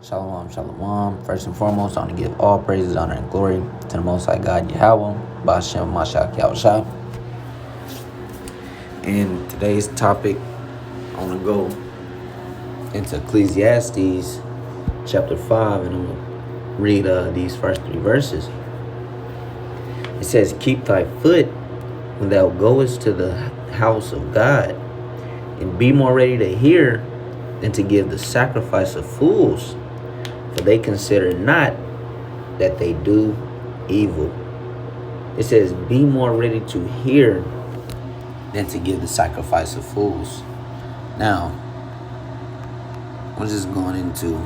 Shalom, shalom. First and foremost, I want to give all praises, honor, and glory to the Most High God, Yahweh, Ba'ashem, Mashiach, Yahushua. And today's topic, I want to go into Ecclesiastes chapter 5, and I'm going to read these first 3 verses. It says, "Keep thy foot when thou goest to the house of God, and be more ready to hear than to give the sacrifice of fools, for they consider not that they do evil." It says, be more ready to hear than to give the sacrifice of fools. Now, we're just going into,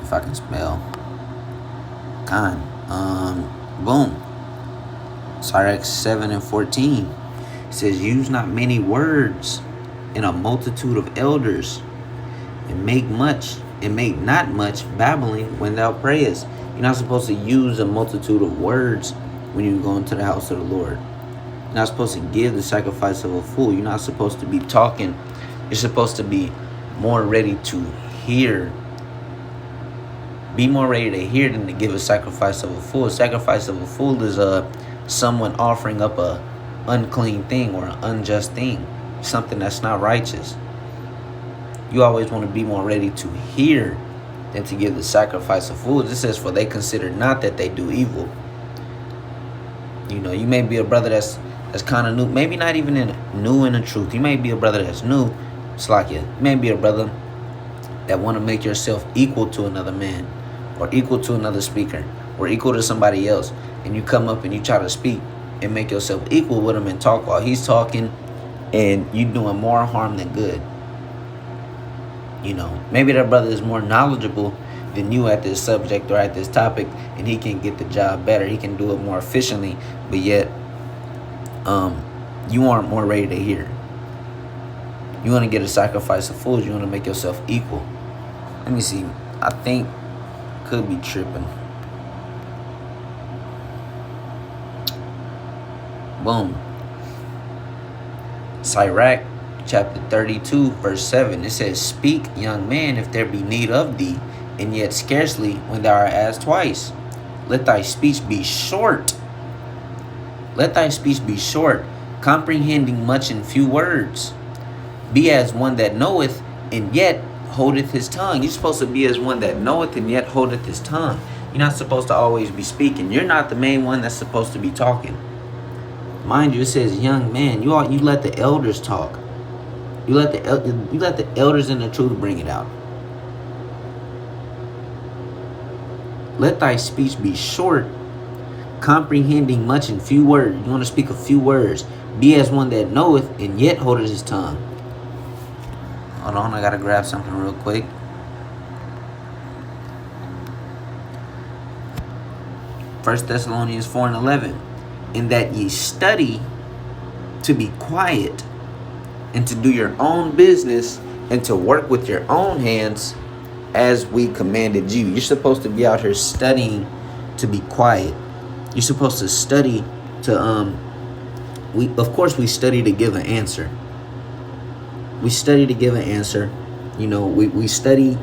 if I can spell, boom. Sirach 7 and 14. It says, use not many words in a multitude of elders, and make not much babbling when thou prayest. You're not supposed to use a multitude of words when you go into the house of the Lord. You're not supposed to give the sacrifice of a fool. You're not supposed to be talking. You're supposed to be more ready to hear. Be more ready to hear than to give a sacrifice of a fool. A sacrifice of a fool is someone offering up a unclean thing or an unjust thing, something that's not righteous. You always want to be more ready to hear than to give the sacrifice of fools. It says, for they consider not that they do evil. You know, you may be a brother that's kind of new, maybe not even new in the truth. You may be a brother that's new. It's like you may be a brother that want to make yourself equal to another man, or equal to another speaker, or equal to somebody else, and you come up and you try to speak and make yourself equal with him and talk while he's talking, and you doing more harm than good. You know, maybe that brother is more knowledgeable than you at this subject or at this topic, and he can get the job better. He can do it more efficiently, but yet you aren't more ready to hear. You want to get a sacrifice of fools. You want to make yourself equal. Let me see. I think could be tripping. Boom. Sirach chapter 32 verse 7. It says, speak, young man, if there be need of thee, and yet scarcely when thou art asked twice. Let thy speech be short. Let thy speech be short, comprehending much in few words. Be as one that knoweth, and yet holdeth his tongue. You're supposed to be as one that knoweth, and yet holdeth his tongue. You're not supposed to always be speaking. You're not the main one that's supposed to be talking. Mind you, it says, young man, you let the elders talk. You let the elders in the truth bring it out. Let thy speech be short, comprehending much in few words. You want to speak a few words. Be as one that knoweth, and yet holdeth his tongue. Hold on, I gotta grab something real quick. First Thessalonians 4 and 11. In that ye study to be quiet, and to do your own business, and to work with your own hands, as we commanded you. You're supposed to be out here studying to be quiet. You're supposed to study to we study to give an answer. We study to give an answer. You know, we study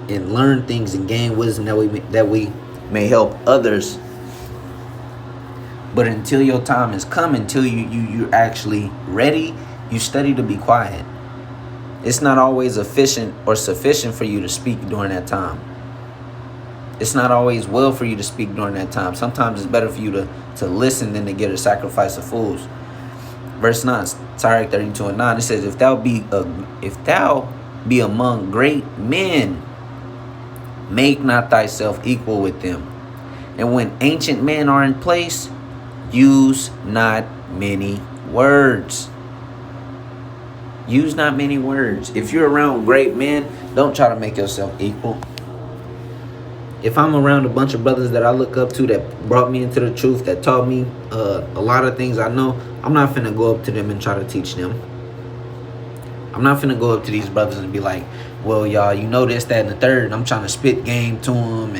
and learn things and gain wisdom that we may help others. But until your time has come, until you're actually ready, you study to be quiet. It's not always efficient or sufficient for you to speak during that time. It's not always well for you to speak during that time. Sometimes it's better for you to listen than to get a sacrifice of fools. Verse 9, Sirach 32 and 9, it says, if thou be among great men, make not thyself equal with them. And when ancient men are in place, use not many words. Use not many words. If you're around great men, don't try to make yourself equal. If I'm around a bunch of brothers that I look up to, that brought me into the truth, that taught me a lot of things I know, I'm not finna go up to them and try to teach them. I'm not finna go up to these brothers and be like, well, y'all, you know this, that, and the third, and I'm trying to spit game to them,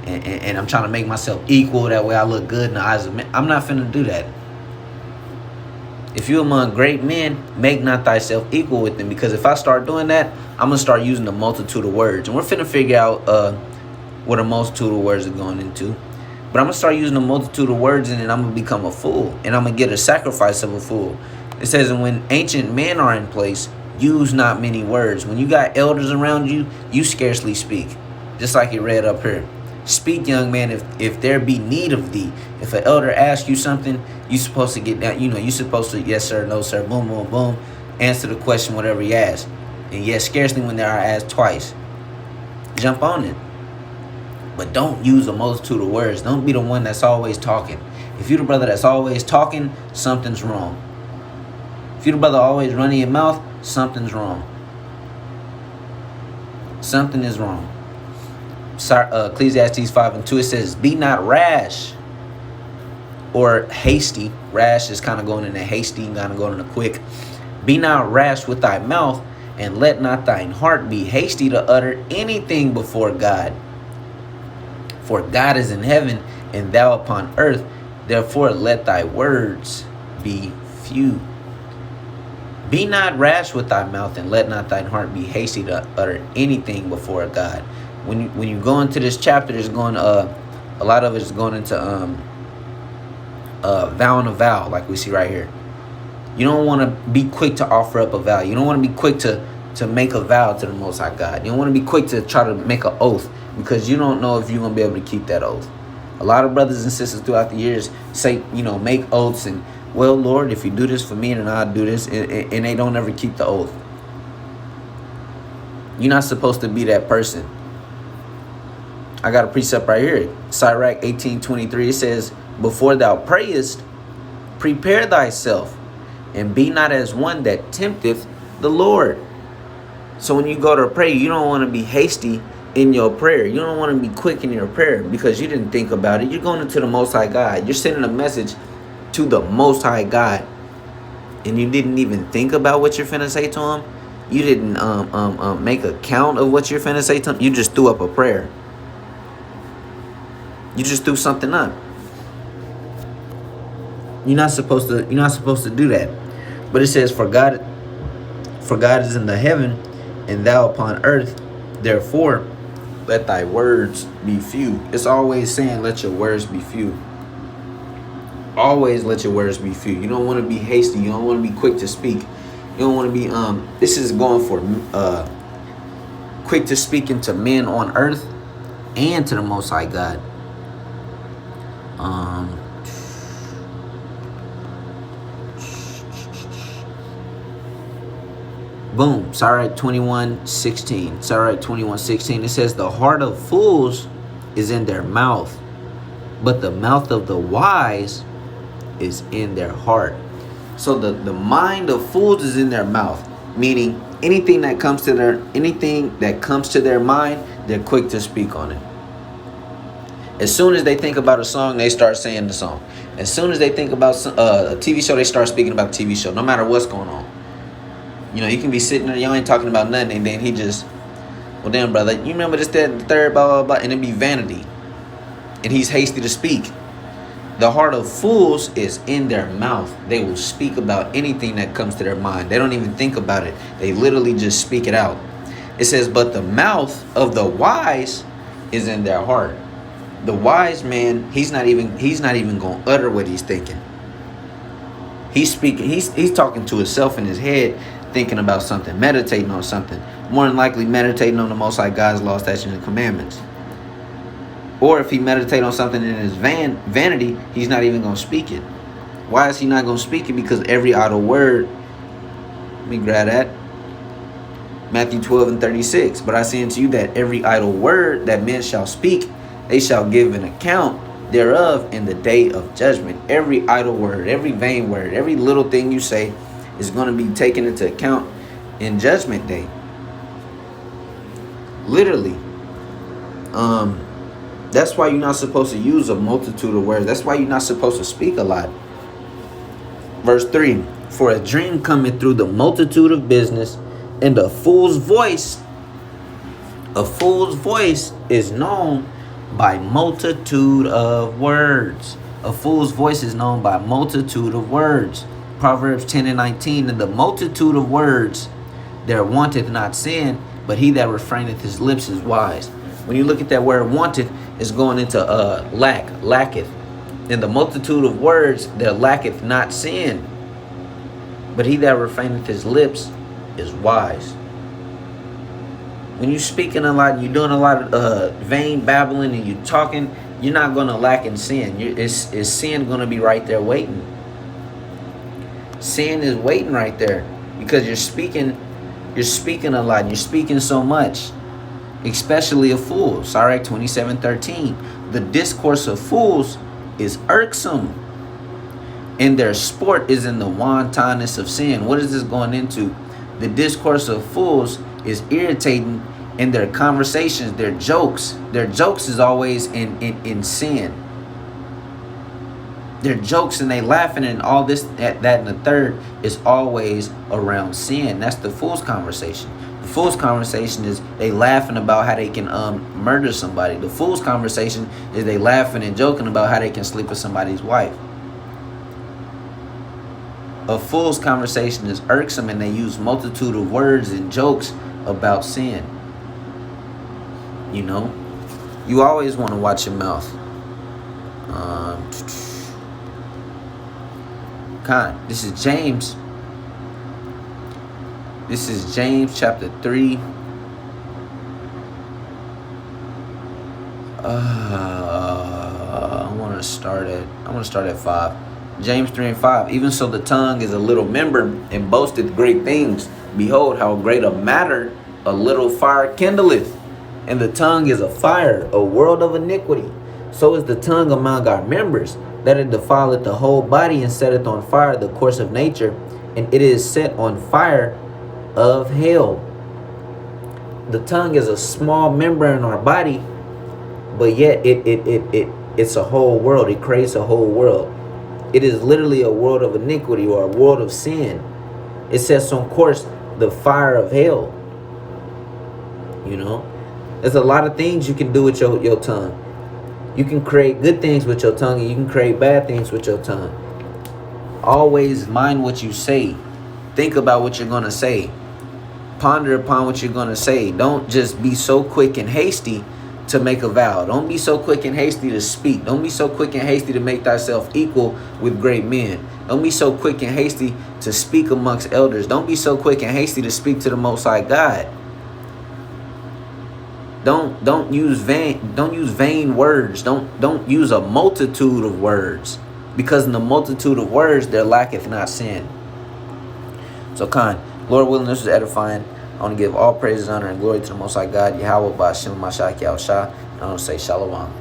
and I'm trying to make myself equal. That way I look good in the eyes of men. I'm not finna do that. If you among great men, make not thyself equal with them. Because if I start doing that, I'm going to start using the multitude of words. And we're finna figure out what a multitude of words are going into. But I'm going to start using a multitude of words, and then I'm going to become a fool. And I'm going to get a sacrifice of a fool. It says, and when ancient men are in place, use not many words. When you got elders around you, you scarcely speak. Just like it read up here. Speak, young man, if there be need of thee. If an elder asks you something, you supposed to get down. You know, you supposed to, yes, sir, no, sir, boom, boom, boom. Answer the question, whatever he asks. And yes, scarcely when they are asked twice. Jump on it. But don't use a multitude of words. Don't be the one that's always talking. If you're the brother that's always talking, something's wrong. If you're the brother always running your mouth, something's wrong. Something is wrong. Ecclesiastes 5:2, it says, be not rash or hasty. Rash is kind of going into hasty, kind of going into quick. Be not rash with thy mouth, and let not thine heart be hasty to utter anything before God. For God is in heaven, and thou upon earth. Therefore let thy words be few. Be not rash with thy mouth, and let not thine heart be hasty to utter anything before God. When you go into this chapter, it's going a lot of it is going into vowing a vow, like we see right here. You don't want to be quick to offer up a vow. You don't want to be quick to make a vow to the Most High God. You don't want to be quick to try to make an oath, because you don't know if you're going to be able to keep that oath. A lot of brothers and sisters throughout the years say, make oaths and, well, Lord, if you do this for me, then I'll do this. And they don't ever keep the oath. You're not supposed to be that person. I got a precept right here. Sirach 18:23. It says, before thou prayest, prepare thyself, and be not as one that tempteth the Lord. So when you go to pray, you don't want to be hasty in your prayer. You don't want to be quick in your prayer because you didn't think about it. You're going into the Most High God. You're sending a message to the Most High God, and you didn't even think about what you're finna say to him. You didn't make a count of what you're finna say to him. You just threw up a prayer. You just threw something up. You're not supposed to do that. But it says, for God is in the heaven, and thou upon earth. Therefore let thy words be few. It's always saying let your words be few. Always let your words be few. You don't want to be hasty. You don't want to be quick to speak. You don't want to be this is going for quick to speak into men on earth and to the Most High God. Boom. Sirach 21:16. Sirach 21:16. It says, the heart of fools is in their mouth, but the mouth of the wise is in their heart. So the mind of fools is in their mouth, meaning anything that comes to their mind, they're quick to speak on it. As soon as they think about a song, they start saying the song. As soon as they think about a TV show, they start speaking about the TV show, no matter what's going on. You can be sitting there, y'all ain't talking about nothing, and then he just, well, damn, brother, you remember this, that, and the third, blah, blah, blah, and it be vanity. And he's hasty to speak. The heart of fools is in their mouth. They will speak about anything that comes to their mind. They don't even think about it. They literally just speak it out. It says, but the mouth of the wise is in their heart. The wise man, he's not even going to utter what he's thinking. He's speaking, he's talking to himself in his head, thinking about something, meditating on something. More than likely meditating on the Most High God's law, statutes, and commandments. Or if he meditate on something in his vanity, he's not even going to speak it. Why is he not going to speak it? Because every idle word, let me grab that. Matthew 12:36. But I say unto you that every idle word that men shall speak, they shall give an account thereof in the day of judgment. Every idle word, every vain word, every little thing you say is going to be taken into account in judgment day. Literally. That's why you're not supposed to use a multitude of words. That's why you're not supposed to speak a lot. Verse 3. For a dream cometh through the multitude of business, and a fool's voice is known by multitude of words. A fool's voice is known by multitude of words. Proverbs 10 and 19, in the multitude of words there wanteth not sin, but he that refraineth his lips is wise. When you look at that word wanteth, it's going into lacketh. In the multitude of words there lacketh not sin, but he that refraineth his lips is wise. When you're speaking a lot, you're doing a lot of vain babbling, and you're talking, you're not going to lack in sin. Is sin going to be right there waiting? Sin is waiting right there because you're speaking a lot. You're speaking so much, especially a fool. Sirach 27:13. The discourse of fools is irksome, and their sport is in the wantonness of sin. What is this going into? The discourse of fools is irritating, and their conversations, their jokes is always in sin. Their jokes and they laughing and all this, that, and the third is always around sin. That's the fool's conversation. The fool's conversation is they laughing about how they can murder somebody. The fool's conversation is they laughing and joking about how they can sleep with somebody's wife. A fool's conversation is irksome, and they use multitude of words and jokes about sin. You know, you always want to watch your mouth. This is James. This is James chapter 3. I'm gonna start at 5. James 3 and 5. Even so the tongue is a little member, and boasteth great things. Behold, how great a matter a little fire kindleth. And the tongue is a fire, a world of iniquity. So is the tongue among our members, that it defileth the whole body, and setteth on fire the course of nature, and it is set on fire of hell. The tongue is a small member in our body, but yet it's a whole world. It creates a whole world. It is literally a world of iniquity, or a world of sin. It sets on course the fire of hell. You know, there's a lot of things you can do with your tongue. You can create good things with your tongue, and you can create bad things with your tongue. Always mind what you say. Think about what you're going to say. Ponder upon what you're going to say. Don't just be so quick and hasty to make a vow. Don't be so quick and hasty to speak. Don't be so quick and hasty to make thyself equal with great men. Don't be so quick and hasty to speak amongst elders. Don't be so quick and hasty to speak to the Most High God. Don't use vain words. Don't use a multitude of words, because in the multitude of words there lacketh not sin. So Lord willing, this is edifying. I want to give all praises, honor, and glory to the Most High God, Yahweh, Ba'ashem, Mashiach, Yahushua. And I want to say Shalom.